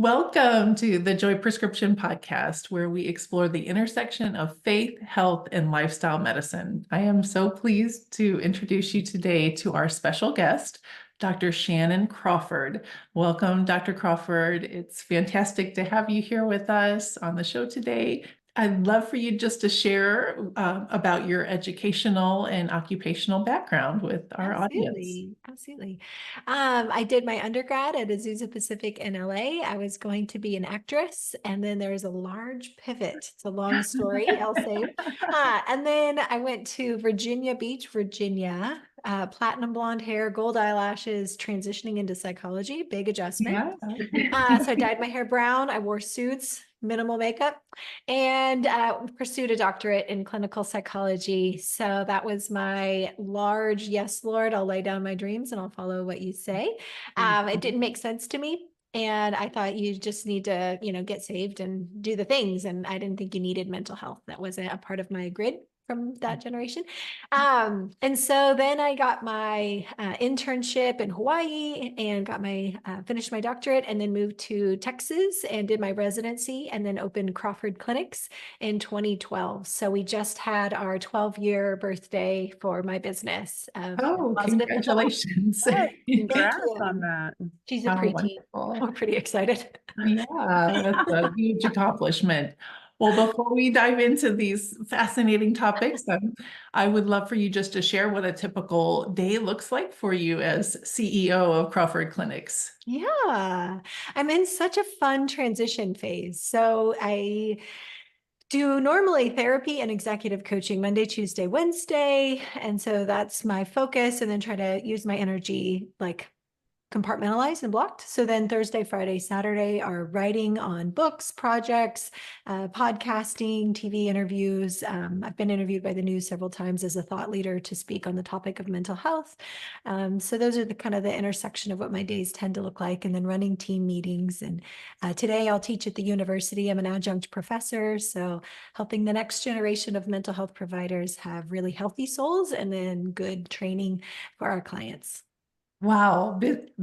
Welcome to the Joy Prescription Podcast, where we explore the intersection of faith, health, and lifestyle medicine. I am so pleased to introduce you today to our special guest, Dr. Shannon Crawford. Welcome, Dr. Crawford. It's fantastic to have you here with us on the show today. I'd love for you just to share about your educational and occupational background with our audience. Absolutely. I did my undergrad at Azusa Pacific in LA. I was going to be an actress, and then there was a large pivot. It's a long story, I'll say. And then I went to Virginia Beach, Virginia, platinum blonde hair, gold eyelashes, transitioning into psychology, big adjustment. Yeah. So I dyed my hair brown. I wore suits, minimal makeup, and pursued a doctorate in clinical psychology. So that was my large, yes, Lord, I'll lay down my dreams and I'll follow what you say. It didn't make sense to me. And I thought you just need to, get saved and do the things. And I didn't think you needed mental health. That wasn't a part of my grid from that generation. And so then I got my internship in Hawaii and got my finished my doctorate, and then moved to Texas and did my residency, and then opened Crawford clinics in 2012. So we just had our 12-year birthday for my business of Oh, positive mental health. congratulations. Thank Congrats on you. that. She's a How preteen. wonderful. We're pretty excited. Yeah, that's a huge accomplishment. Well, before we dive into these fascinating topics, I would love for you just to share what a typical day looks like for you as CEO of Crawford Clinics. Yeah, I'm in such a fun transition phase. So I do normally therapy and executive coaching Monday, Tuesday, Wednesday. And so that's my focus, and then try to use my energy like compartmentalized and blocked. So then Thursday, Friday, Saturday are writing on books, projects, podcasting, TV interviews. I've been interviewed by the news several times as a thought leader to speak on the topic of mental health. So those are the kind of the intersection of what my days tend to look like, and then running team meetings. And today I'll teach at the university. I'm an adjunct professor, so helping the next generation of mental health providers have really healthy souls and then good training for our clients. Wow,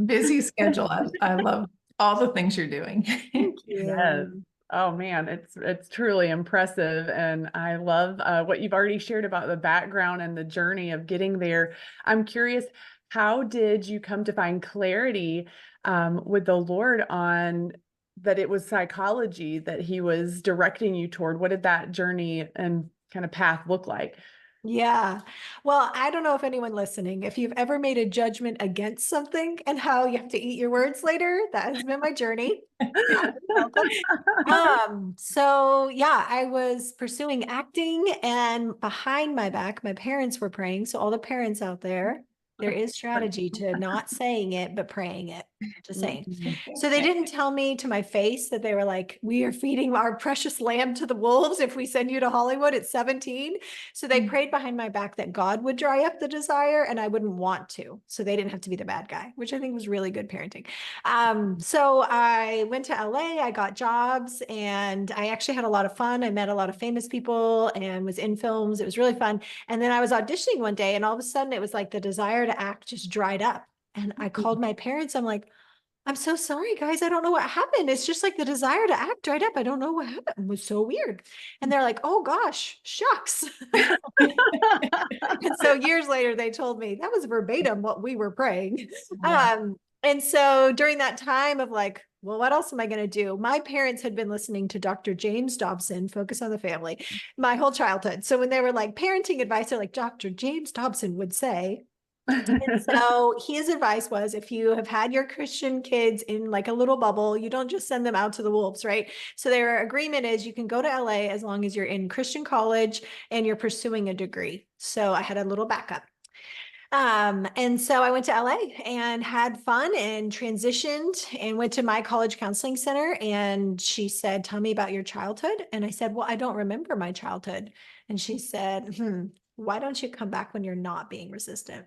busy schedule. I love all the things you're doing. Thank Yes. you. Oh man, it's truly impressive, and I love what you've already shared about the background and the journey of getting there. I'm curious, how did you come to find clarity with the Lord on that it was psychology that He was directing you toward? What did that journey and kind of path look like? Yeah. Well, I don't know if anyone listening, if you've ever made a judgment against something and how you have to eat your words later, that has been my journey. Welcome. So yeah, I was pursuing acting, and behind my back, my parents were praying. So all the parents out there is strategy to not saying it, but praying it. Just saying. So they didn't tell me to my face that they were like, we are feeding our precious lamb to the wolves if we send you to Hollywood at 17. So they prayed behind my back that God would dry up the desire and I wouldn't want to. So they didn't have to be the bad guy, which I think was really good parenting. So I went to LA, I got jobs, and I actually had a lot of fun. I met a lot of famous people and was in films. It was really fun. And then I was auditioning one day, and all of a sudden it was like the desire to act just dried up. And I called my parents. I'm like, I'm so sorry, guys. I don't know what happened. It's just like the desire to act dried up. I don't know what happened. It was so weird. And they're like, oh gosh, shucks. And so years later, they told me that was verbatim what we were praying. And so during that time of like, well, what else am I going to do? My parents had been listening to Dr. James Dobson, Focus on the Family, my whole childhood. So when they were like parenting advice, they're like, Dr. James Dobson would say. And so his advice was, if you have had your Christian kids in like a little bubble, you don't just send them out to the wolves, right? So their agreement is you can go to LA as long as you're in Christian college and you're pursuing a degree. So I had a little backup. And so I went to LA and had fun and transitioned and went to my college counseling center. And she said, tell me about your childhood. And I said, well, I don't remember my childhood. And she said, why don't you come back when you're not being resistant?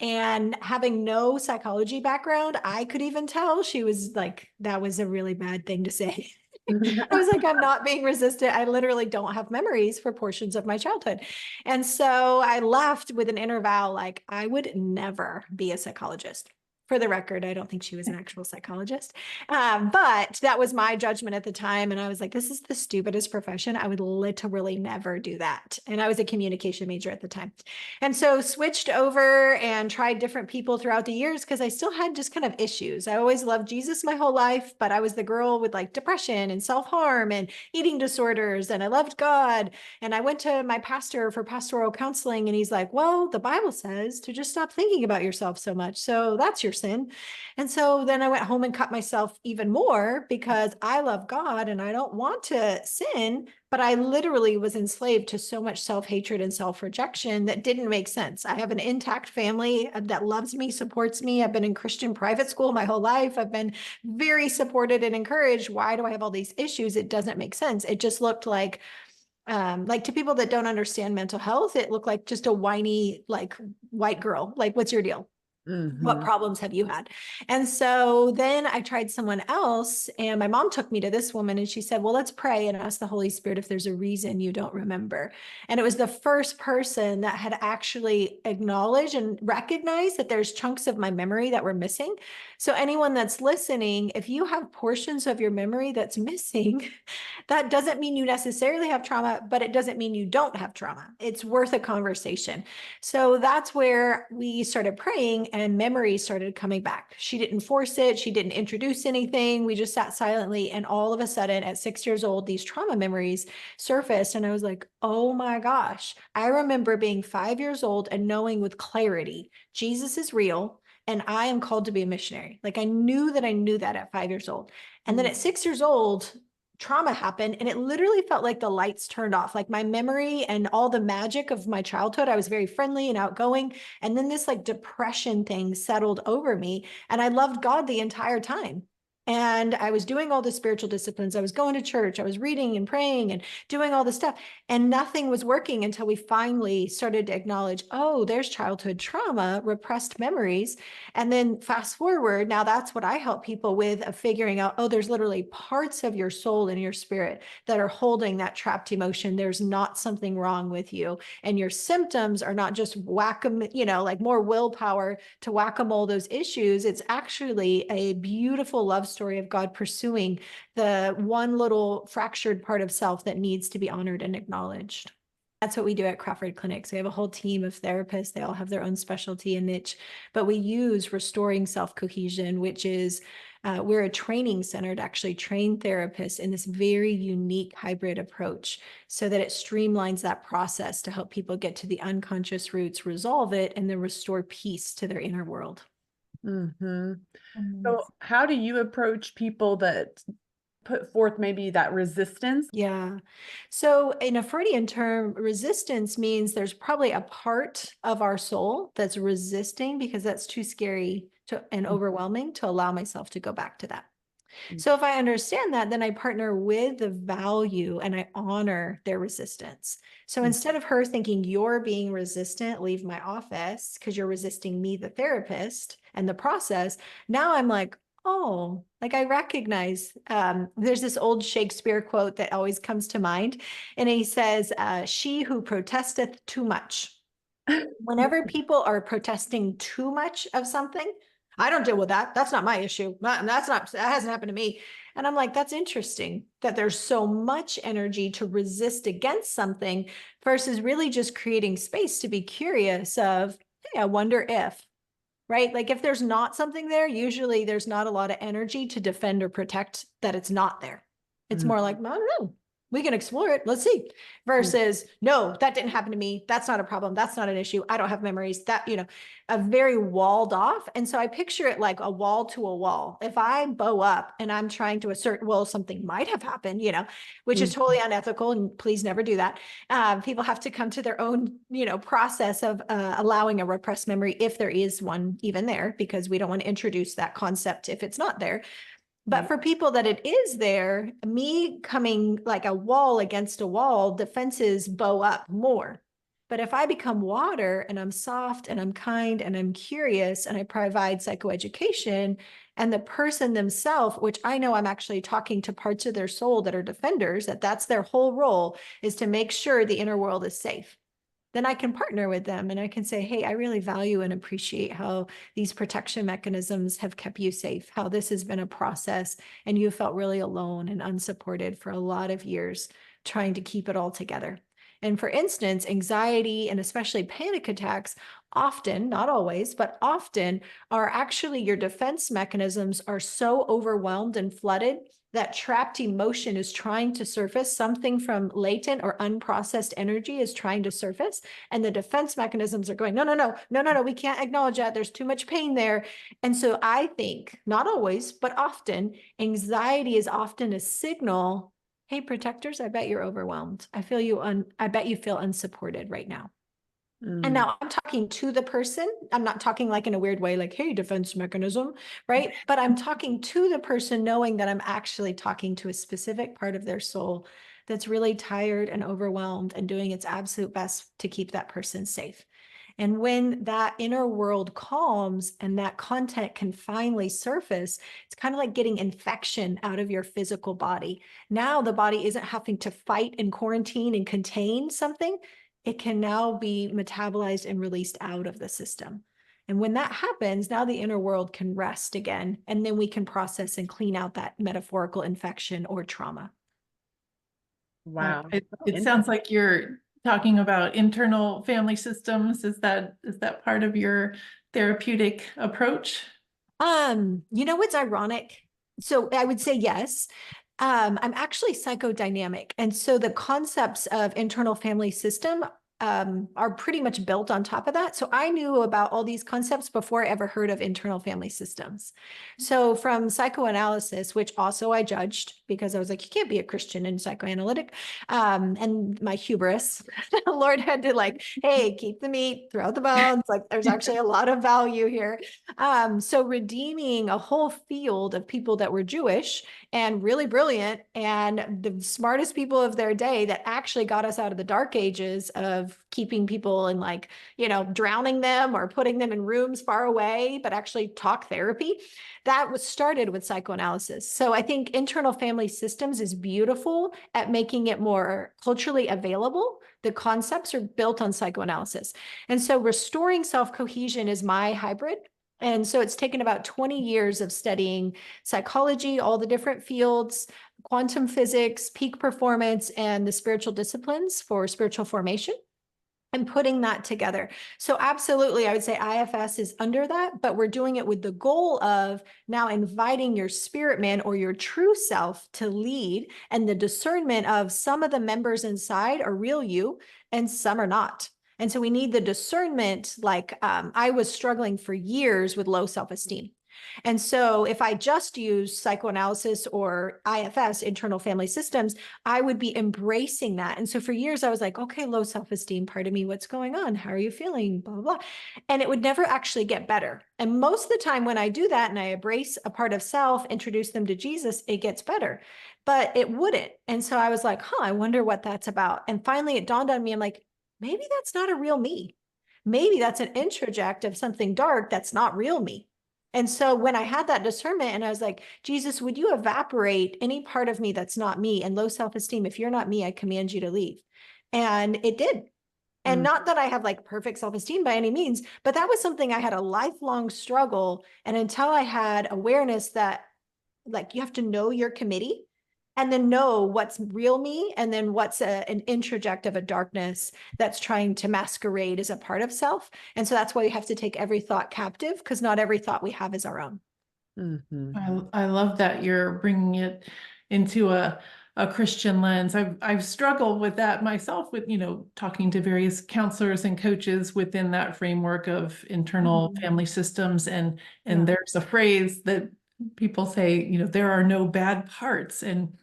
And having no psychology background, I could even tell she was like, that was a really bad thing to say. I was like, I'm not being resistant. I literally don't have memories for portions of my childhood. And so I left with an inner vow, like, I would never be a psychologist. For the record, I don't think she was an actual psychologist. But that was my judgment at the time. And I was like, this is the stupidest profession. I would literally never do that. And I was a communication major at the time. And so switched over and tried different people throughout the years because I still had just kind of issues. I always loved Jesus my whole life, but I was the girl with like depression and self-harm and eating disorders. And I loved God. And I went to my pastor for pastoral counseling, and he's like, well, the Bible says to just stop thinking about yourself so much. So that's your sin. And so then I went home and cut myself even more because I love God and I don't want to sin, but I literally was enslaved to so much self-hatred and self-rejection that didn't make sense. I have an intact family that loves me, supports me. I've been in Christian private school my whole life. I've been very supported and encouraged. Why do I have all these issues? It doesn't make sense. It just looked like to people that don't understand mental health, it looked like just a whiny, like white girl. Like, what's your deal? What problems have you had? And so then I tried someone else, and my mom took me to this woman, and she said, well, let's pray and ask the Holy Spirit if there's a reason you don't remember. And it was the first person that had actually acknowledged and recognized that there's chunks of my memory that were missing. So anyone that's listening, if you have portions of your memory that's missing, that doesn't mean you necessarily have trauma, but it doesn't mean you don't have trauma. It's worth a conversation. So that's where we started praying, and memories started coming back. She didn't force it. She didn't introduce anything. We just sat silently. And all of a sudden at 6 years old, these trauma memories surfaced. And I was like, oh my gosh. I remember being 5 years old and knowing with clarity, Jesus is real. And I am called to be a missionary. Like I knew that at 5 years old. And then at 6 years old, trauma happened, and it literally felt like the lights turned off. Like my memory and all the magic of my childhood, I was very friendly and outgoing. And then this like depression thing settled over me, and I loved God the entire time. And I was doing all the spiritual disciplines. I was going to church. I was reading and praying and doing all the stuff. And nothing was working until we finally started to acknowledge, oh, there's childhood trauma, repressed memories. And then fast forward, now that's what I help people with, of figuring out, oh, there's literally parts of your soul and your spirit that are holding that trapped emotion. There's not something wrong with you. And your symptoms are not just whack-a-mole, like more willpower to whack-a-mole those issues. It's actually a beautiful love story of God pursuing the one little fractured part of self that needs to be honored and acknowledged. That's what we do at Crawford Clinics. We have a whole team of therapists. They all have their own specialty and niche, but we use Restoring Self Cohesion, which is we're a training center to actually train therapists in this very unique hybrid approach so that it streamlines that process to help people get to the unconscious roots, resolve it, and then restore peace to their inner world. So how do you approach people that put forth maybe that resistance? Yeah. So in a Freudian term, resistance means there's probably a part of our soul that's resisting because that's too scary and overwhelming to allow myself to go back to that. So if I understand that, then I partner with the value and I honor their resistance. So instead of her thinking you're being resistant, leave my office because you're resisting me, the therapist, and the process, now I'm like, oh, like I recognize, there's this old Shakespeare quote that always comes to mind. And he says, she who protesteth too much. Whenever people are protesting too much of something, I don't deal with that. That's not my issue. That hasn't happened to me. And I'm like, that's interesting that there's so much energy to resist against something versus really just creating space to be curious of, hey, I wonder if, right? Like if there's not something there, usually there's not a lot of energy to defend or protect that it's not there. It's more like, I don't know. We can explore it. Let's see. Versus, no, that didn't happen to me. That's not a problem. That's not an issue. I don't have memories. That, a very walled off. And so I picture it like a wall to a wall. If I bow up and I'm trying to assert, well, something might have happened, which is totally unethical, and please never do that. People have to come to their own, process of allowing a repressed memory if there is one even there, because we don't want to introduce that concept if it's not there. But for people that it is there, me coming like a wall against a wall, defenses bow up more. But if I become water and I'm soft and I'm kind and I'm curious and I provide psychoeducation, and the person themselves, which I know I'm actually talking to parts of their soul that are defenders, that's their whole role, is to make sure the inner world is safe. then I can partner with them and I can say, hey, I really value and appreciate how these protection mechanisms have kept you safe, how this has been a process and you felt really alone and unsupported for a lot of years trying to keep it all together. And for instance, anxiety and especially panic attacks often, not always, but often are actually your defense mechanisms are so overwhelmed and flooded that trapped emotion is trying to surface. Something from latent or unprocessed energy is trying to surface. And the defense mechanisms are going, no, no, no, no, no, no, we can't acknowledge that. There's too much pain there. And so I think, not always, but often, anxiety is often a signal. Hey, protectors, I bet you're overwhelmed. I bet you feel unsupported right now. And now I'm talking to the person. I'm not talking like in a weird way, like, hey, defense mechanism, right? But I'm talking to the person knowing that I'm actually talking to a specific part of their soul that's really tired and overwhelmed and doing its absolute best to keep that person safe. And when that inner world calms and that content can finally surface, it's kind of like getting infection out of your physical body. Now the body isn't having to fight and quarantine and contain something. It can now be metabolized and released out of the system. And when that happens, now the inner world can rest again, and then we can process and clean out that metaphorical infection or trauma. Wow. It sounds like you're talking about internal family systems. Is that part of your therapeutic approach? You know what's ironic? So I would say yes. I'm actually psychodynamic. And so the concepts of internal family system are pretty much built on top of that. So I knew about all these concepts before I ever heard of internal family systems. So from psychoanalysis, which also I judged because I was like, you can't be a Christian and psychoanalytic. And my hubris, the Lord had to like, hey, keep the meat, throw out the bones. Like there's actually a lot of value here. So redeeming a whole field of people that were Jewish and really brilliant and the smartest people of their day that actually got us out of the dark ages of keeping people and like, drowning them or putting them in rooms far away, but actually talk therapy. That was started with psychoanalysis. So I think internal family systems is beautiful at making it more culturally available. The concepts are built on psychoanalysis. And so restoring self cohesion is my hybrid. And so it's taken about 20 years of studying psychology, all the different fields, quantum physics, peak performance, and the spiritual disciplines for spiritual formation, and putting that together. So absolutely, I would say IFS is under that, but we're doing it with the goal of now inviting your spirit man or your true self to lead, and the discernment of some of the members inside are real you and some are not. And so we need the discernment. Like I was struggling for years with low self-esteem. And so if I just use psychoanalysis or IFS, internal family systems, I would be embracing that. And so for years, I was like, okay, low self-esteem, part of me, what's going on? How are you feeling? Blah, blah, blah. And it would never actually get better. And most of the time when I do that and I embrace a part of self, introduce them to Jesus, it gets better, but it wouldn't. And so I was like, I wonder what that's about. And finally it dawned on me, I'm like, maybe that's not a real me. Maybe that's an introject of something dark that's not real me. And so when I had that discernment and I was like, Jesus, would you evaporate any part of me that's not me and low self-esteem? If you're not me, I command you to leave. And it did. And not that I have like perfect self-esteem by any means, but that was something I had a lifelong struggle. And until I had awareness that like you have to know your committee and then know what's real me and then what's an introject of a darkness that's trying to masquerade as a part of self. And so that's why we have to take every thought captive, because not every thought we have is our own. I love that you're bringing it into a Christian lens. I've struggled with that myself with, talking to various counselors and coaches within that framework of internal family systems. And there's a phrase that people say, there are no bad parts. And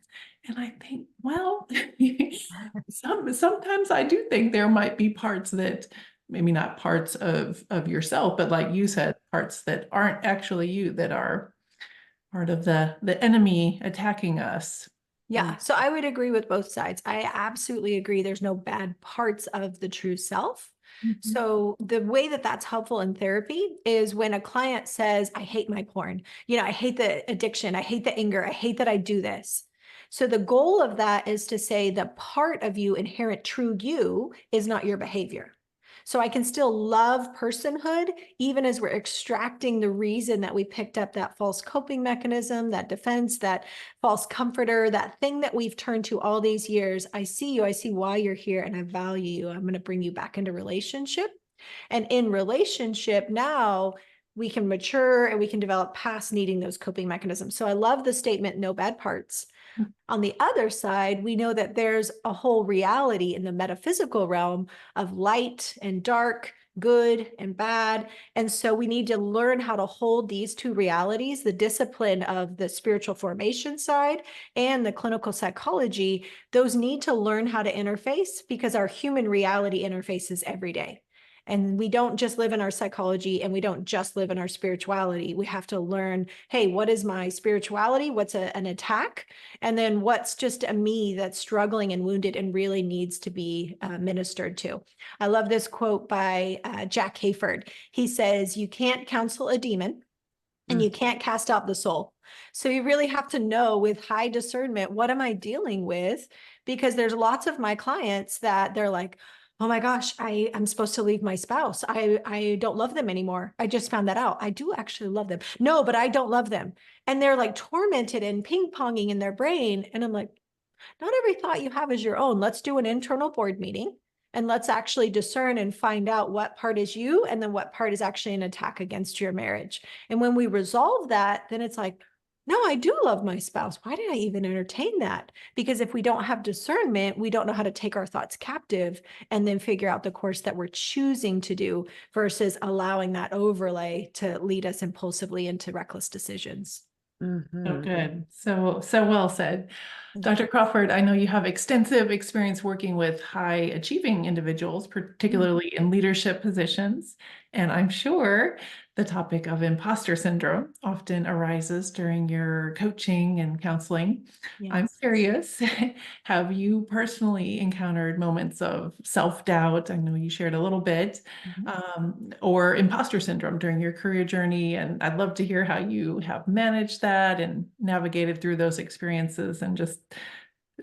I think, well, sometimes I do think there might be parts that maybe not parts of yourself, but like you said, parts that aren't actually you, that are part of the enemy attacking us. Yeah, so I would agree with both sides. I absolutely agree. There's no bad parts of the true self. So the way that that's helpful in therapy is when a client says, I hate my porn, I hate the addiction, I hate the anger, I hate that I do this. So the goal of that is to say the part of you, inherent true you, is not your behavior. So I can still love personhood, even as we're extracting the reason that we picked up that false coping mechanism, that defense, that false comforter, that thing that we've turned to all these years. I see you, I see why you're here, and I value you. I'm going to bring you back into relationship. And in relationship now, we can mature and we can develop past needing those coping mechanisms. So I love the statement, no bad parts. On the other side, we know that there's a whole reality in the metaphysical realm of light and dark, good and bad. And so we need to learn how to hold these two realities, the discipline of the spiritual formation side and the clinical psychology. Those need to learn how to interface because our human reality interfaces every day. And we don't just live in our psychology and we don't just live in our spirituality. We have to learn, hey, what is my spirituality? What's an attack? And then what's just a me that's struggling and wounded and really needs to be ministered to. I love this quote by Jack Hayford. He says, you can't counsel a demon and you can't cast out the soul. So you really have to know with high discernment, what am I dealing with? Because there's lots of my clients that they're like, oh my gosh, I'm supposed to leave my spouse. I don't love them anymore. I just found that out. I do actually love them. No, but I don't love them. And they're like tormented and ping-ponging in their brain. And I'm like, not every thought you have is your own. Let's do an internal board meeting and let's actually discern and find out what part is you and then what part is actually an attack against your marriage. And when we resolve that, then it's like, no, I do love my spouse. Why did I even entertain that? Because if we don't have discernment, we don't know how to take our thoughts captive and then figure out the course that we're choosing to do versus allowing that overlay to lead us impulsively into reckless decisions. So good. So well said. Dr. Crawford, I know you have extensive experience working with high achieving individuals, particularly in leadership positions. And I'm sure the topic of imposter syndrome often arises during your coaching and counseling. Yes. I'm curious, have you personally encountered moments of self-doubt? I know you shared a little bit, or imposter syndrome during your career journey. And I'd love to hear how you have managed that and navigated through those experiences and just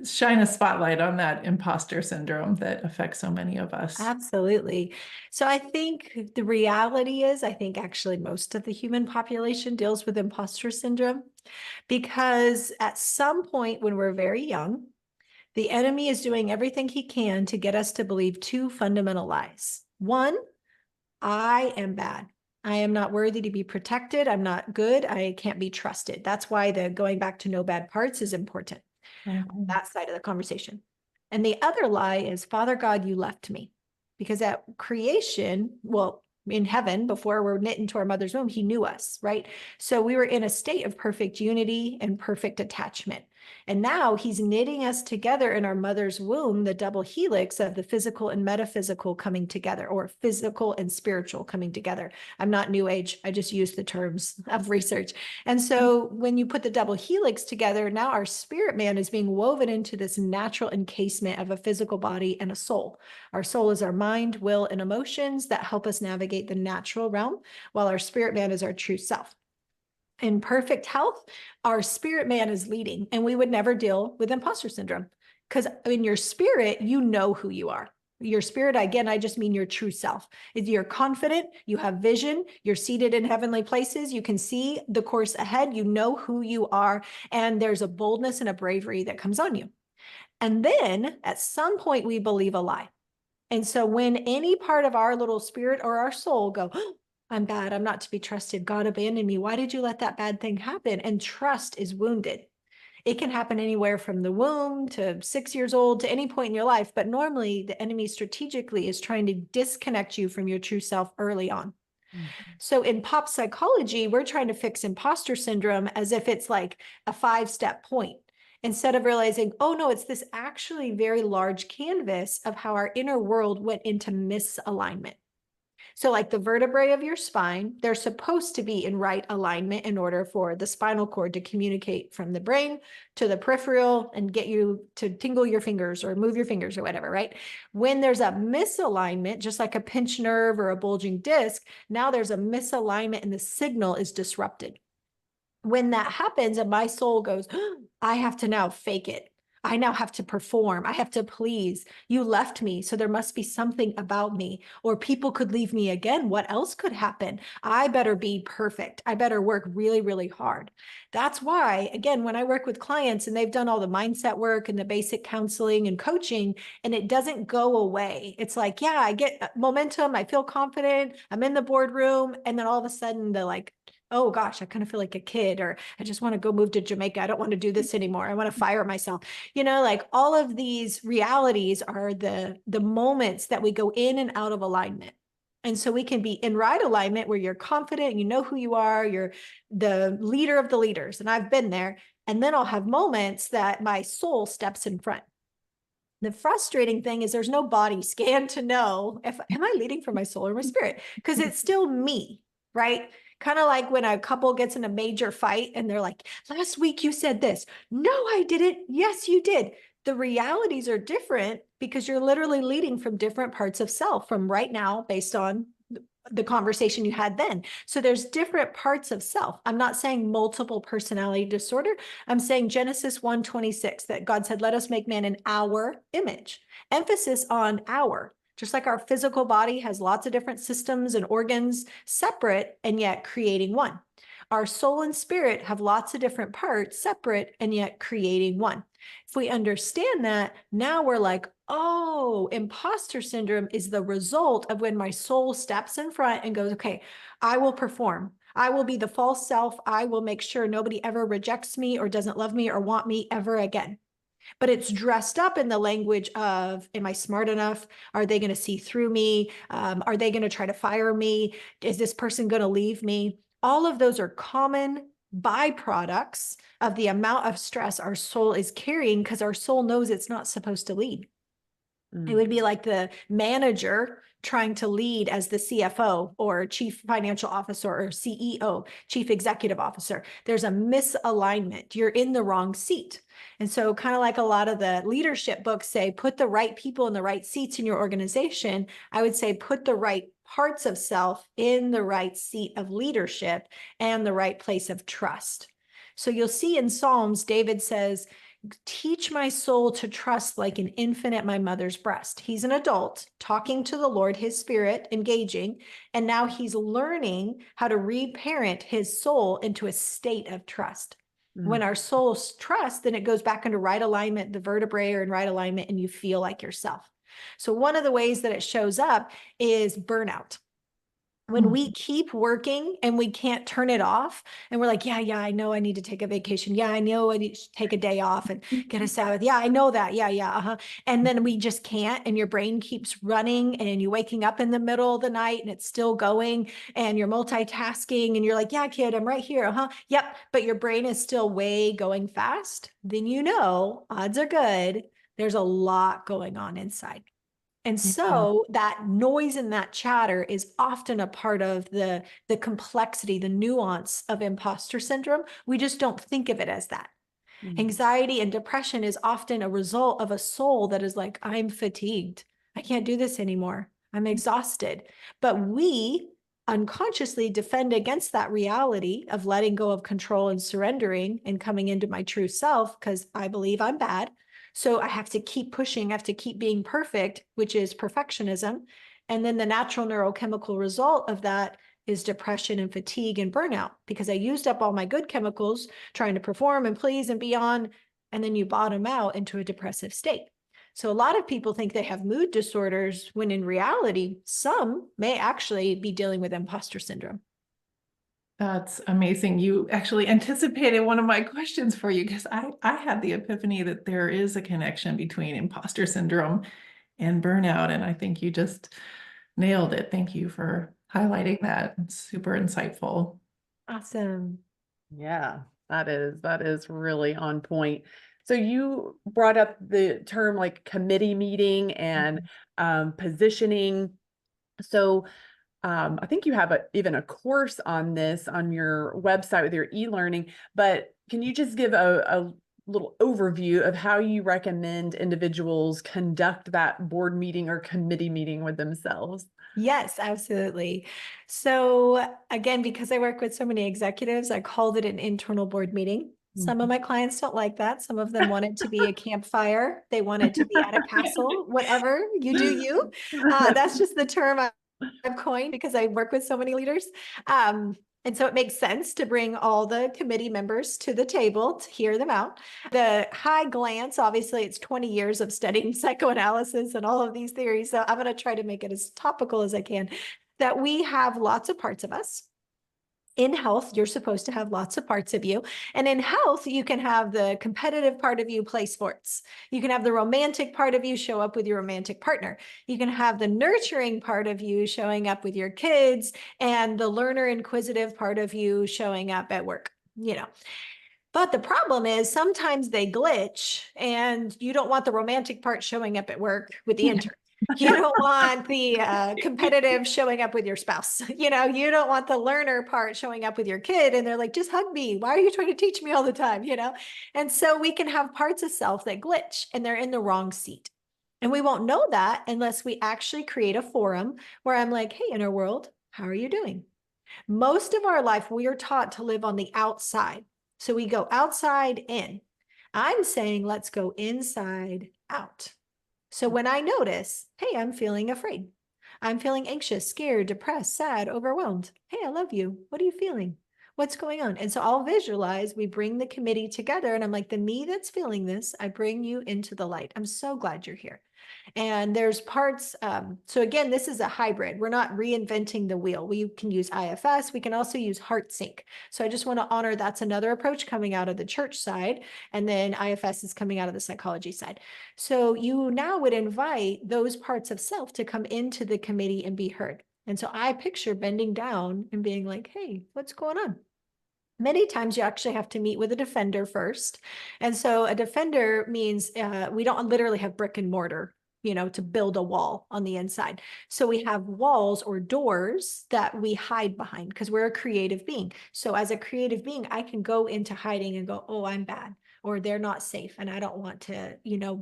shine a spotlight on that imposter syndrome that affects so many of us. Absolutely. So I think the reality is, I think actually most of the human population deals with imposter syndrome because at some point when we're very young, the enemy is doing everything he can to get us to believe two fundamental lies. One, I am bad. I am not worthy to be protected. I'm not good. I can't be trusted. That's why the going back to no bad parts is important. That side of the conversation. And the other lie is, Father God, you left me. Because at creation, well, in heaven, before we're knit into our mother's womb, he knew us, right? So we were in a state of perfect unity and perfect attachment. And now he's knitting us together in our mother's womb, the double helix of the physical and metaphysical coming together, or physical and spiritual coming together. I'm not new age. I just use the terms of research. And so when you put the double helix together, now our spirit man is being woven into this natural encasement of a physical body and a soul. Our soul is our mind, will, and emotions that help us navigate the natural realm, while our spirit man is our true self. In perfect health, our spirit man is leading, and we would never deal with imposter syndrome because in your spirit, you know who you are. Your spirit, again, I just mean your true self. You're confident, you have vision, you're seated in heavenly places, you can see the course ahead, you know who you are, and there's a boldness and a bravery that comes on you. And then at some point, we believe a lie. And so when any part of our little spirit or our soul go, oh, I'm bad, I'm not to be trusted, God abandoned me, why did you let that bad thing happen? And trust is wounded. It can happen anywhere from the womb to 6 years old to any point in your life. But normally the enemy strategically is trying to disconnect you from your true self early on. So in pop psychology, we're trying to fix imposter syndrome as if it's like a 5-step point, instead of realizing, oh no, it's this actually very large canvas of how our inner world went into misalignment. So like the vertebrae of your spine, they're supposed to be in right alignment in order for the spinal cord to communicate from the brain to the peripheral and get you to tingle your fingers or move your fingers or whatever, right? When there's a misalignment, just like a pinched nerve or a bulging disc, now there's a misalignment and the signal is disrupted. When that happens and my soul goes, oh, I have to now fake it. I now have to perform. I have to please. You left me, so there must be something about me. Or people could leave me again. What else could happen? I better be perfect. I better work really, really hard. That's why, again, when I work with clients and they've done all the mindset work and the basic counseling and coaching, and it doesn't go away. It's like, yeah, I get momentum. I feel confident. I'm in the boardroom. And then all of a sudden they're like, oh gosh, I kind of feel like a kid, or I just want to go move to Jamaica. I don't want to do this anymore. I want to fire myself. Like all of these realities are the moments that we go in and out of alignment. And so we can be in right alignment where you're confident, you know who you are, you're the leader of the leaders. And I've been there. And then I'll have moments that my soul steps in front. The frustrating thing is there's no body scan to know if am I leading from my soul or my spirit, because it's still me, right? Kind of like when a couple gets in a major fight and they're like, last week you said this. No, I didn't. Yes, you did. The realities are different because you're literally leading from different parts of self from right now based on the conversation you had then. So there's different parts of self. I'm not saying multiple personality disorder. I'm saying Genesis 1:26 that God said, let us make man in our image. Emphasis on our. Just like our physical body has lots of different systems and organs separate and yet creating one. Our soul and spirit have lots of different parts separate and yet creating one. If we understand that, now we're like, oh, imposter syndrome is the result of when my soul steps in front and goes, okay, I will perform. I will be the false self. I will make sure nobody ever rejects me or doesn't love me or want me ever again. But it's dressed up in the language of, am I smart enough? Are they going to see through me? Are they going to try to fire me? Is this person going to leave me? All of those are common byproducts of the amount of stress our soul is carrying because our soul knows it's not supposed to lead. It would be like the manager trying to lead as the CFO or chief financial officer or CEO, chief executive officer. There's a misalignment. You're in the wrong seat. And so kind of like a lot of the leadership books say, put the right people in the right seats in your organization. I would say put the right parts of self in the right seat of leadership and the right place of trust. So you'll see in Psalms, David says, teach my soul to trust like an infant at my mother's breast. He's an adult talking to the Lord, his spirit engaging, and now he's learning how to reparent his soul into a state of trust. When our souls trust, then it goes back into right alignment, the vertebrae are in right alignment, and you feel like yourself. So one of the ways that it shows up is burnout. When we keep working and we can't turn it off, and we're like, yeah, I know I need to take a vacation. Yeah, I know I need to take a day off and get a Sabbath. Yeah, I know that. Yeah. And then we just can't, and your brain keeps running, and you're waking up in the middle of the night and it's still going, and you're multitasking, and you're like, yeah, kid, I'm right here. Yep. But your brain is still way going fast. Then odds are good. There's a lot going on inside. And so that noise and that chatter is often a part of the complexity, the nuance of imposter syndrome. We just don't think of it as that. Anxiety and depression is often a result of a soul that is like, I'm fatigued. I can't do this anymore. I'm exhausted. But we unconsciously defend against that reality of letting go of control and surrendering and coming into my true self because I believe I'm bad. So I have to keep pushing, I have to keep being perfect, which is perfectionism. And then the natural neurochemical result of that is depression and fatigue and burnout because I used up all my good chemicals trying to perform and please and be on, and then you bottom out into a depressive state. So a lot of people think they have mood disorders when in reality, some may actually be dealing with imposter syndrome. That's amazing. You actually anticipated one of my questions for you because I had the epiphany that there is a connection between imposter syndrome and burnout. And I think you just nailed it. Thank you for highlighting that. It's super insightful. Awesome. Yeah, that is really on point. So you brought up the term like committee meeting and positioning. So I think you have even a course on this on your website with your e-learning, but can you just give a little overview of how you recommend individuals conduct that board meeting or committee meeting with themselves? Yes, absolutely. So again, because I work with so many executives, I called it an internal board meeting. Some of my clients don't like that. Some of them want it to be a campfire. They want it to be at a castle, whatever you do, you. That's just the term I've coined because I work with so many leaders. And so it makes sense to bring all the committee members to the table to hear them out. The high glance, obviously, it's 20 years of studying psychoanalysis and all of these theories. So I'm going to try to make it as topical as I can, that we have lots of parts of us. In health, you're supposed to have lots of parts of you. And in health, you can have the competitive part of you play sports. You can have the romantic part of you show up with your romantic partner. You can have the nurturing part of you showing up with your kids and the learner inquisitive part of you showing up at work, But the problem is sometimes they glitch and you don't want the romantic part showing up at work with the intern. You don't want the competitive showing up with your spouse. You don't want the learner part showing up with your kid. And they're like, just hug me. Why are you trying to teach me all the time? And so we can have parts of self that glitch and they're in the wrong seat. And we won't know that unless we actually create a forum where I'm like, hey, inner world, how are you doing? Most of our life, we are taught to live on the outside. So we go outside in. I'm saying, let's go inside out. So when I notice, hey, I'm feeling afraid. I'm feeling anxious, scared, depressed, sad, overwhelmed. Hey, I love you. What are you feeling? What's going on? And so I'll visualize, we bring the committee together and I'm like, the me that's feeling this, I bring you into the light. I'm so glad you're here. And there's parts, so again, this is a hybrid. We're not reinventing the wheel. We can use IFS. We can also use heart sync. So I just want to honor that's another approach coming out of the church side. And then IFS is coming out of the psychology side. So you now would invite those parts of self to come into the committee and be heard. And so I picture bending down and being like, hey, what's going on? Many times you actually have to meet with a defender first. And so a defender means we don't literally have brick and mortar, to build a wall on the inside. So we have walls or doors that we hide behind because we're a creative being. So as a creative being, I can go into hiding and go, oh, I'm bad, or they're not safe and I don't want to,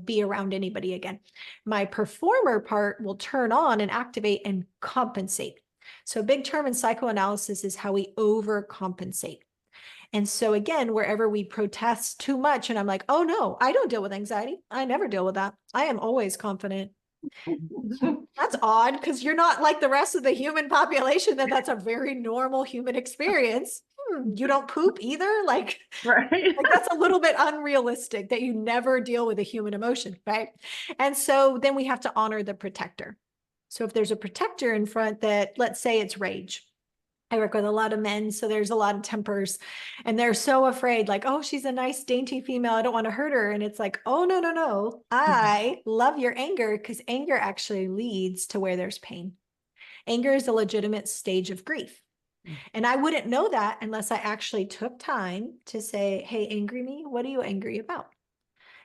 be around anybody again. My performer part will turn on and activate and compensate. So a big term in psychoanalysis is how we overcompensate. And so again, wherever we protest too much and I'm like, oh no, I don't deal with anxiety. I never deal with that. I am always confident. That's odd because you're not like the rest of the human population that's a very normal human experience. You don't poop either. Like that's a little bit unrealistic that you never deal with a human emotion, right? And so then we have to honor the protector. So if there's a protector in front that, let's say it's rage. I work with a lot of men, so there's a lot of tempers and they're so afraid like, oh, she's a nice, dainty female. I don't want to hurt her. And it's like, oh, no, no, no. I love your anger because anger actually leads to where there's pain. Anger is a legitimate stage of grief. And I wouldn't know that unless I actually took time to say, hey, angry me, what are you angry about?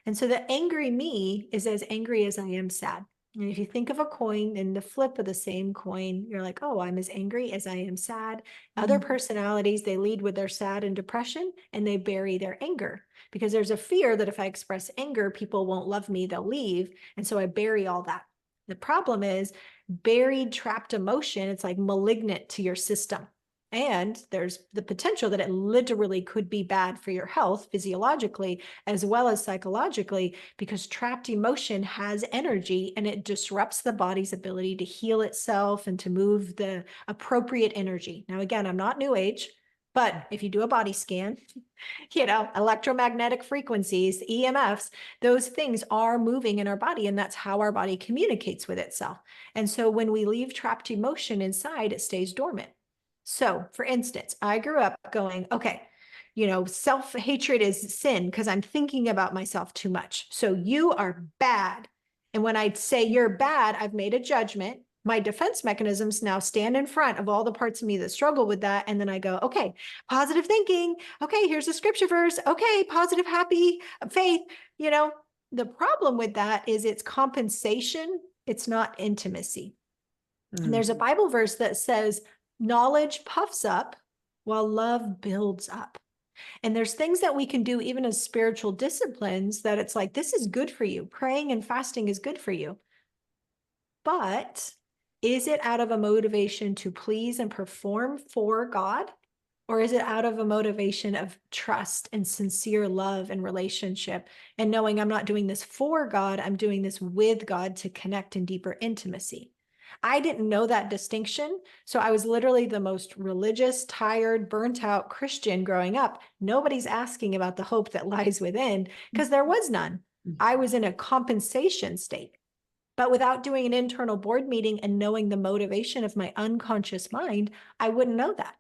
And so the angry me is as angry as I am sad. And if you think of a coin and the flip of the same coin, you're like, oh, I'm as angry as I am sad. Other personalities, they lead with their sad and depression and they bury their anger because there's a fear that if I express anger, people won't love me, they'll leave. And so I bury all that. The problem is buried, trapped emotion. It's like malignant to your system. And there's the potential that it literally could be bad for your health physiologically as well as psychologically, because trapped emotion has energy and it disrupts the body's ability to heal itself and to move the appropriate energy. Now, again, I'm not new age, but if you do a body scan, electromagnetic frequencies, EMFs, those things are moving in our body and that's how our body communicates with itself. And so when we leave trapped emotion inside, it stays dormant. So for instance, I grew up going, okay, self-hatred is sin because I'm thinking about myself too much. So you are bad. And when I say you're bad, I've made a judgment. My defense mechanisms now stand in front of all the parts of me that struggle with that. And then I go, okay, positive thinking. Okay, here's a scripture verse. Okay, positive, happy faith. The problem with that is it's compensation. It's not intimacy. And there's a Bible verse that says, knowledge puffs up while love builds up. And there's things that we can do even as spiritual disciplines that it's like, this is good for you. Praying and fasting is good for you. But is it out of a motivation to please and perform for God? Or is it out of a motivation of trust and sincere love and relationship and knowing I'm not doing this for God, I'm doing this with God to connect in deeper intimacy? I didn't know that distinction. So I was literally the most religious, tired, burnt out Christian growing up. Nobody's asking about the hope that lies within because there was none. I was in a compensation state. But without doing an internal board meeting and knowing the motivation of my unconscious mind, I wouldn't know that.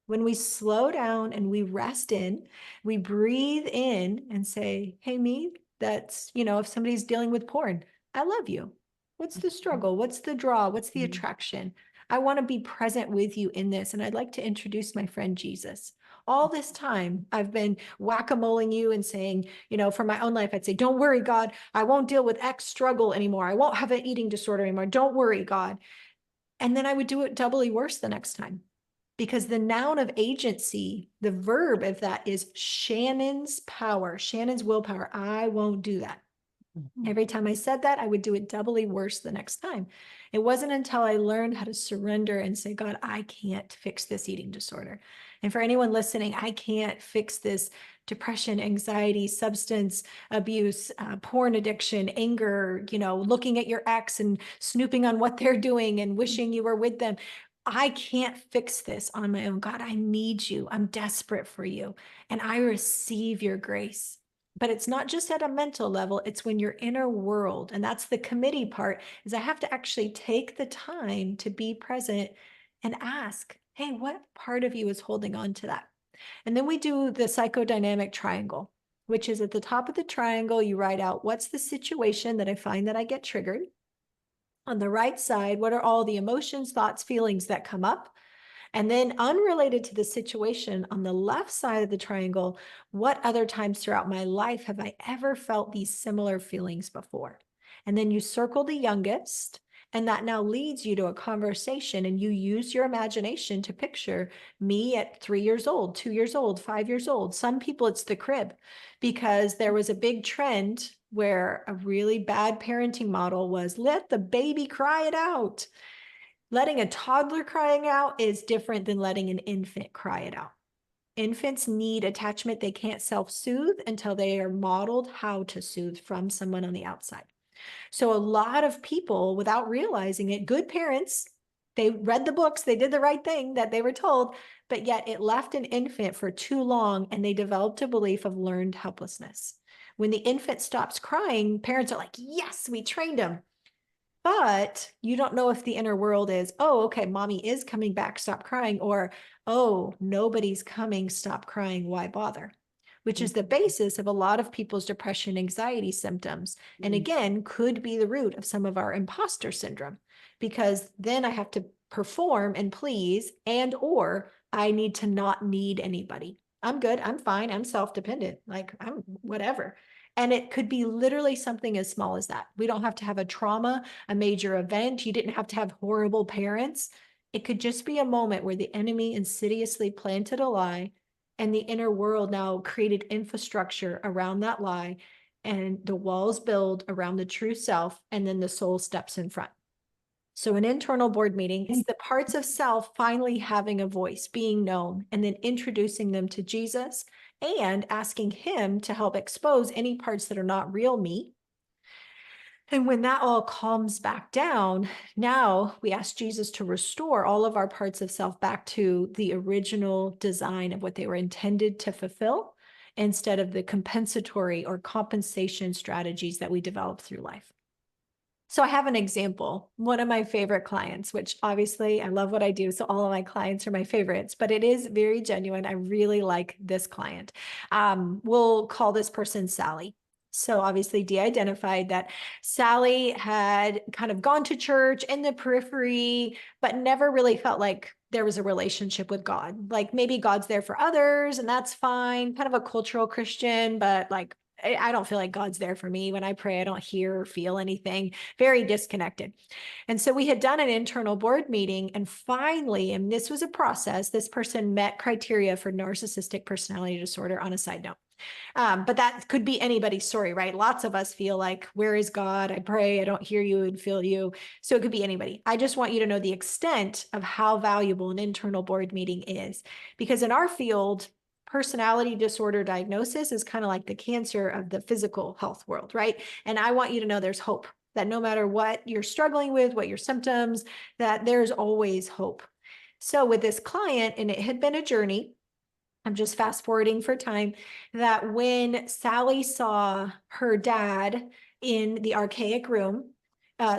When we slow down and we rest in, we breathe in and say, hey, me, that's, if somebody's dealing with porn, I love you. What's the struggle? What's the draw? What's the attraction? I want to be present with you in this. And I'd like to introduce my friend Jesus. All this time, I've been whack-a-moling you and saying, for my own life, I'd say, don't worry, God, I won't deal with X struggle anymore. I won't have an eating disorder anymore. Don't worry, God. And then I would do it doubly worse the next time. Because the noun of agency, the verb of that is Shannon's power, Shannon's willpower. I won't do that. Every time I said that, I would do it doubly worse the next time. It wasn't until I learned how to surrender and say, God, I can't fix this eating disorder. And for anyone listening, I can't fix this depression, anxiety, substance abuse, porn addiction, anger, looking at your ex and snooping on what they're doing and wishing you were with them. I can't fix this on my own. God, I need you. I'm desperate for you. And I receive your grace. But it's not just at a mental level, it's when your inner world, and that's the committee part, is I have to actually take the time to be present and ask, hey, what part of you is holding on to that? And then we do the psychodynamic triangle, which is at the top of the triangle, you write out, what's the situation that I find that I get triggered? On the right side, what are all the emotions, thoughts, feelings that come up? And then unrelated to the situation on the left side of the triangle, what other times throughout my life have I ever felt these similar feelings before? And then you circle the youngest, and that now leads you to a conversation, and you use your imagination to picture me at 3 years old, 2 years old, 5 years old. Some people, it's the crib, because there was a big trend where a really bad parenting model was let the baby cry it out. Letting a toddler crying out is different than letting an infant cry it out. Infants need attachment. They can't self-soothe until they are modeled how to soothe from someone on the outside. So a lot of people, without realizing it, good parents, they read the books, they did the right thing that they were told, but yet it left an infant for too long and they developed a belief of learned helplessness. When the infant stops crying, parents are like, yes, we trained him. But you don't know if the inner world is, oh, okay, mommy is coming back, stop crying, or, oh, nobody's coming, stop crying, why bother? Which is the basis of a lot of people's depression, anxiety symptoms. And again, could be the root of some of our imposter syndrome, because then I have to perform and please, and or I need to not need anybody. I'm good, I'm fine, I'm self-dependent, like I'm whatever. And it could be literally something as small as that. We don't have to have a trauma, a major event. You didn't have to have horrible parents. It could just be a moment where the enemy insidiously planted a lie and the inner world now created infrastructure around that lie, and the walls build around the true self, and then the soul steps in front. So an internal board meeting is the parts of self finally having a voice, being known, and then introducing them to Jesus and asking him to help expose any parts that are not real me. And when that all calms back down, now we ask Jesus to restore all of our parts of self back to the original design of what they were intended to fulfill, instead of the compensatory or compensation strategies that we develop through life. So I have an example. One of my favorite clients, which obviously I love what I do, so all of my clients are my favorites, but it is very genuine. I really like this client. We'll call this person Sally. So obviously de-identified that Sally had kind of gone to church in the periphery, but never really felt like there was a relationship with God. Like maybe God's there for others and that's fine, kind of a cultural Christian, but like I don't feel like God's there for me. When I pray, I don't hear or feel anything, very disconnected. And so we had done an internal board meeting, and finally, and this was a process, this person met criteria for narcissistic personality disorder on a side note. But that could be anybody's story, right? Lots of us feel like, where is God? I pray, I don't hear you and feel you. So it could be anybody. I just want you to know the extent of how valuable an internal board meeting is. Because in our field, personality disorder diagnosis is kind of like the cancer of the physical health world, right? And I want you to know there's hope, that no matter what you're struggling with, what your symptoms, that there's always hope. So with this client, and it had been a journey, I'm just fast forwarding for time, that when Sally saw her dad in the archaic room,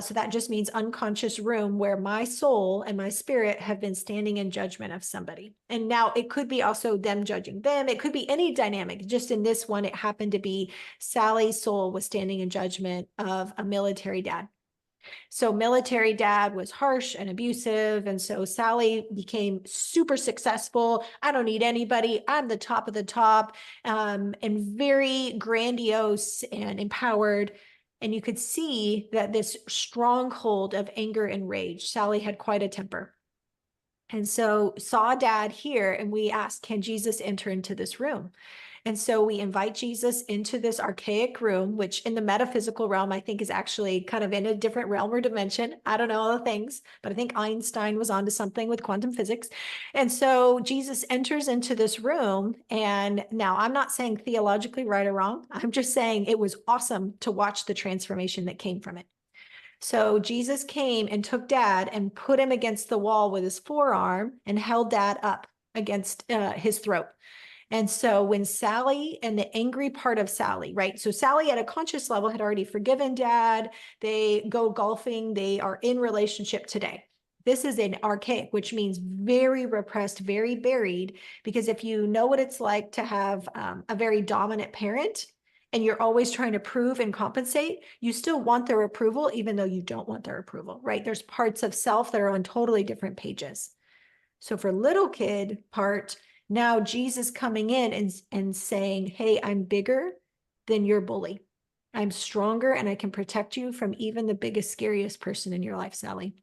so that just means unconscious room where my soul and my spirit have been standing in judgment of somebody. And now it could be also them judging them. It could be any dynamic. Just in this one, it happened to be Sally's soul was standing in judgment of a military dad. So military dad was harsh and abusive. And so Sally became super successful. I don't need anybody. I'm the top of the top, and very grandiose and empowered. And you could see that this stronghold of anger and rage, Sally had quite a temper. And so saw dad here, and we asked, can Jesus enter into this room? And so we invite Jesus into this archaic room, which in the metaphysical realm, I think is actually kind of in a different realm or dimension. I don't know all the things, but I think Einstein was onto something with quantum physics. And so Jesus enters into this room. And now I'm not saying theologically right or wrong. I'm just saying it was awesome to watch the transformation that came from it. So Jesus came and took dad and put him against the wall with his forearm and held dad up against his throat. And so when Sally and the angry part of Sally, right? So Sally at a conscious level had already forgiven dad. They go golfing. They are in relationship today. This is an archaic, which means very repressed, very buried, because if you know what it's like to have a very dominant parent and you're always trying to prove and compensate, you still want their approval, even though you don't want their approval, right? There's parts of self that are on totally different pages. So for little kid part, now Jesus coming in and saying, hey, I'm bigger than your bully. I'm stronger and I can protect you from even the biggest, scariest person in your life, Sally.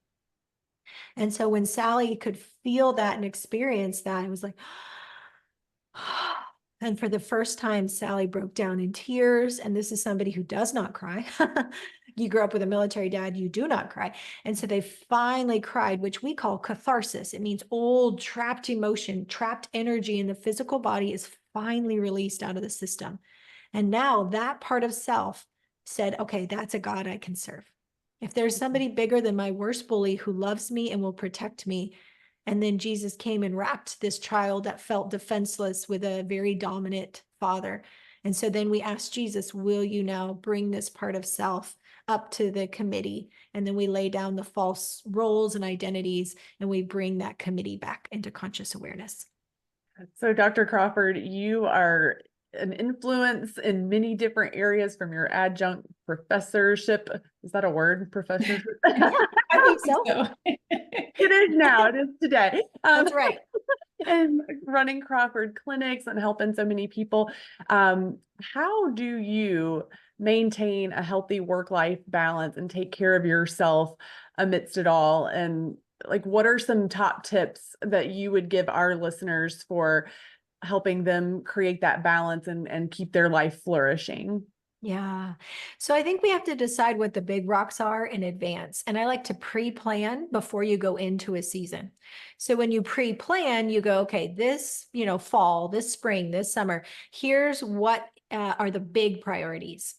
And so when Sally could feel that and experience that, it was like, and for the first time, Sally broke down in tears. And this is somebody who does not cry. You grew up with a military dad, you do not cry. And so they finally cried, which we call catharsis. It means old trapped emotion, trapped energy in the physical body is finally released out of the system. And now that part of self said, okay, that's a God I can serve. If there's somebody bigger than my worst bully who loves me and will protect me. And then Jesus came and wrapped this child that felt defenseless with a very dominant father. And so then we asked Jesus, will you now bring this part of self up to the committee? And then we lay down the false roles and identities, and we bring that committee back into conscious awareness. So Dr. Crawford, you are an influence in many different areas, from your adjunct professorship. Is that a word? Professorship? I think so. It is now. It is today. That's right. And running Crawford clinics and helping so many people. How do you maintain a healthy work-life balance and take care of yourself amidst it all? And like, what are some top tips that you would give our listeners for helping them create that balance and keep their life flourishing? Yeah. So I think we have to decide what the big rocks are in advance. And I like to pre-plan before you go into a season. So when you pre-plan, you go, okay, this, fall, this spring, this summer, here's what are the big priorities.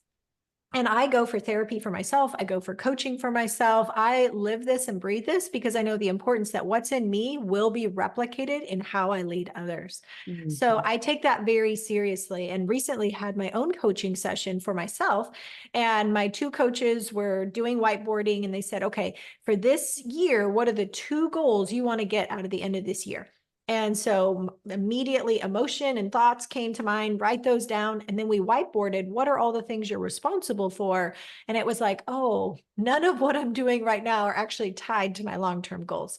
And I go for therapy for myself. I go for coaching for myself. I live this and breathe this because I know the importance that what's in me will be replicated in how I lead others. Mm-hmm. So I take that very seriously, and recently had my own coaching session for myself. And my two coaches were doing whiteboarding, and they said, okay, for this year, what are the 2 goals you want to get out of the end of this year? And so immediately emotion and thoughts came to mind, write those down. And then we whiteboarded, what are all the things you're responsible for? And it was like, oh, none of what I'm doing right now are actually tied to my long-term goals.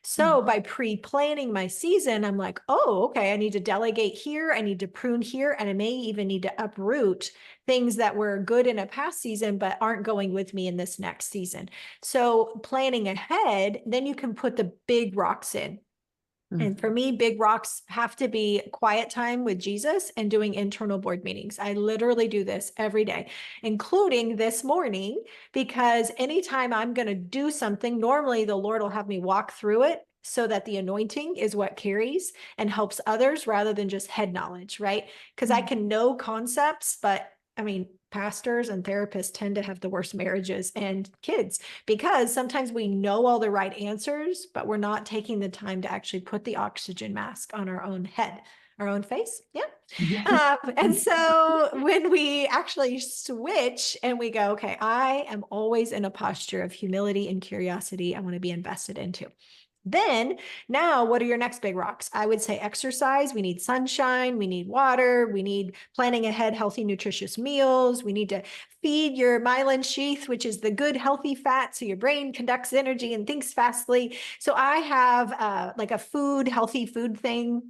So by pre-planning my season, I'm like, oh, okay, I need to delegate here. I need to prune here. And I may even need to uproot things that were good in a past season, but aren't going with me in this next season. So planning ahead, then you can put the big rocks in. And for me, big rocks have to be quiet time with Jesus and doing internal board meetings. I literally do this every day, including this morning, because anytime I'm going to do something, normally the Lord will have me walk through it so that the anointing is what carries and helps others rather than just head knowledge, right? Because I can know concepts, but I mean, pastors and therapists tend to have the worst marriages and kids because sometimes we know all the right answers, but we're not taking the time to actually put the oxygen mask on our own head, our own face. Yeah. And so when we actually switch and we go, okay, I am always in a posture of humility and curiosity. I want to be invested into. Then now, what are your next big rocks? I would say exercise. We need sunshine. We need water. We need planning ahead healthy, nutritious meals. We need to feed your myelin sheath, which is the good, healthy fat. So your brain conducts energy and thinks fastly. So I have like a healthy food thing.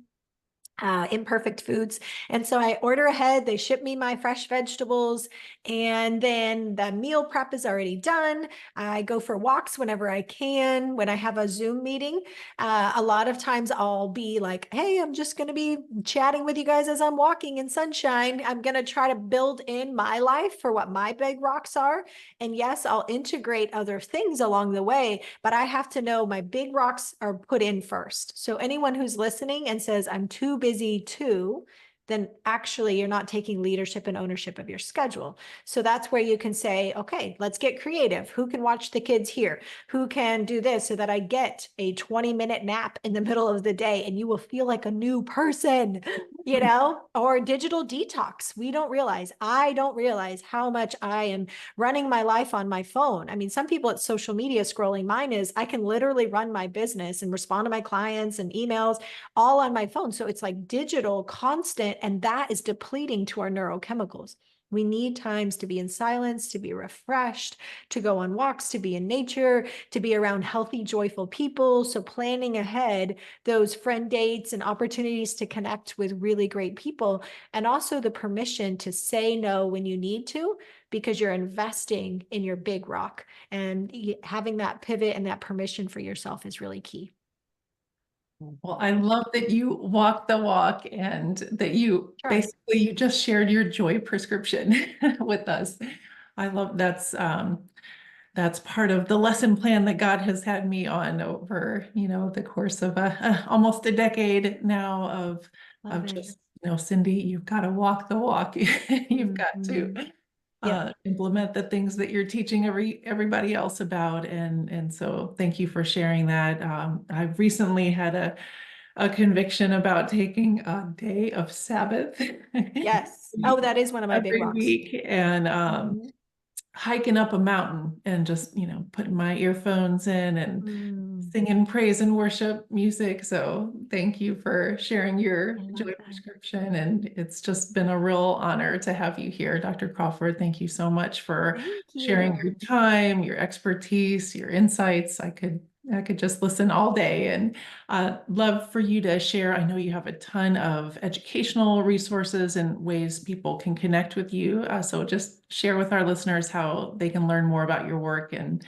Imperfect foods. And so I order ahead, they ship me my fresh vegetables, and then the meal prep is already done. I go for walks whenever I can. When I have a Zoom meeting, a lot of times I'll be like, hey, I'm just going to be chatting with you guys as I'm walking in sunshine. I'm going to try to build in my life for what my big rocks are. And yes, I'll integrate other things along the way, but I have to know my big rocks are put in first. So anyone who's listening and says, I'm too busy too, then actually you're not taking leadership and ownership of your schedule. So that's where you can say, okay, let's get creative. Who can watch the kids here? Who can do this so that I get a 20-minute nap in the middle of the day and you will feel like a new person, or digital detox. I don't realize how much I am running my life on my phone. I mean, some people at social media scrolling, mine is I can literally run my business and respond to my clients and emails all on my phone. So it's like digital, constant, and that is depleting to our neurochemicals. We need times to be in silence, to be refreshed, to go on walks, to be in nature, to be around healthy, joyful people. So planning ahead those friend dates and opportunities to connect with really great people, and also the permission to say no when you need to, because you're investing in your big rock, and having that pivot and that permission for yourself is really key. Well, I love that you walk the walk and that you basically you just shared your joy prescription with us. I love that's part of the lesson plan that God has had me on over, the course of almost a decade now of just, Cindy, you've got to walk the walk. You've got to implement the things that you're teaching everybody else about. And so thank you for sharing that. I've recently had a conviction about taking a day of Sabbath. Yes. Oh, that is one of my big every rocks. week, and hiking up a mountain and just, putting my earphones in and singing praise and worship music. So thank you for sharing your joy prescription. And it's just been a real honor to have you here, Dr. Crawford. Thank you so much for sharing your time, your expertise, your insights. I could just listen all day, and love for you to share. I know you have a ton of educational resources and ways people can connect with you. So just share with our listeners how they can learn more about your work and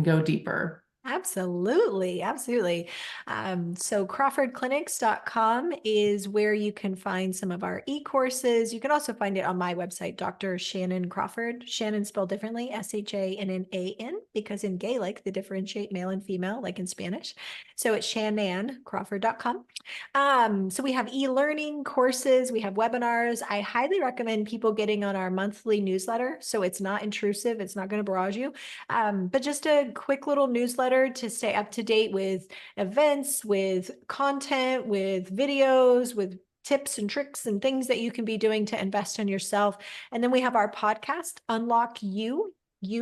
go deeper. Absolutely. Absolutely. So crawfordclinics.com is where you can find some of our e-courses. You can also find it on my website, Dr. Shannon Crawford. Shannon spelled differently, Shannan, because in Gaelic, they differentiate male and female, like in Spanish. So it's shannancrawford.com. So we have e-learning courses, we have webinars. I highly recommend people getting on our monthly newsletter. So it's not intrusive. It's not going to barrage you. But just a quick little newsletter to stay up to date with events, with content, with videos, with tips and tricks and things that you can be doing to invest in yourself. And then we have our podcast, Unlock You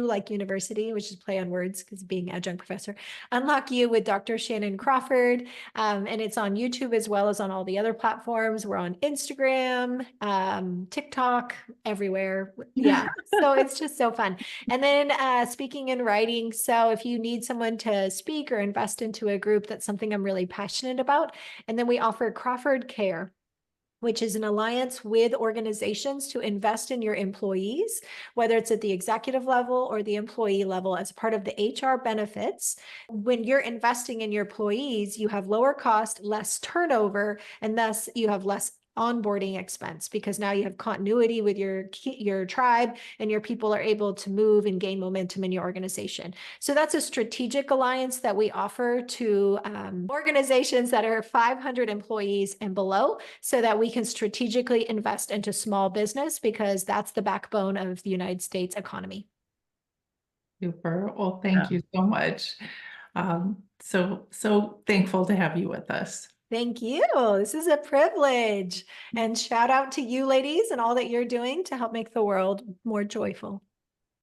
like university, which is play on words because being adjunct professor. Unlock You with Dr. Shannon Crawford. And it's on YouTube as well as on all the other platforms. We're on Instagram, TikTok, everywhere. Yeah. So it's just so fun. And then speaking and writing. So if you need someone to speak or invest into a group, that's something I'm really passionate about. And then we offer Crawford Care, which is an alliance with organizations to invest in your employees, whether it's at the executive level or the employee level as part of the HR benefits. When you're investing in your employees, you have lower cost, less turnover, and thus you have less onboarding expense because now you have continuity with your tribe and your people are able to move and gain momentum in your organization. So that's a strategic alliance that we offer to organizations that are 500 employees and below so that we can strategically invest into small business because that's the backbone of the United States economy. Super. Well, thank you so much. So thankful to have you with us. Thank you. This is a privilege. And shout out to you ladies and all that you're doing to help make the world more joyful.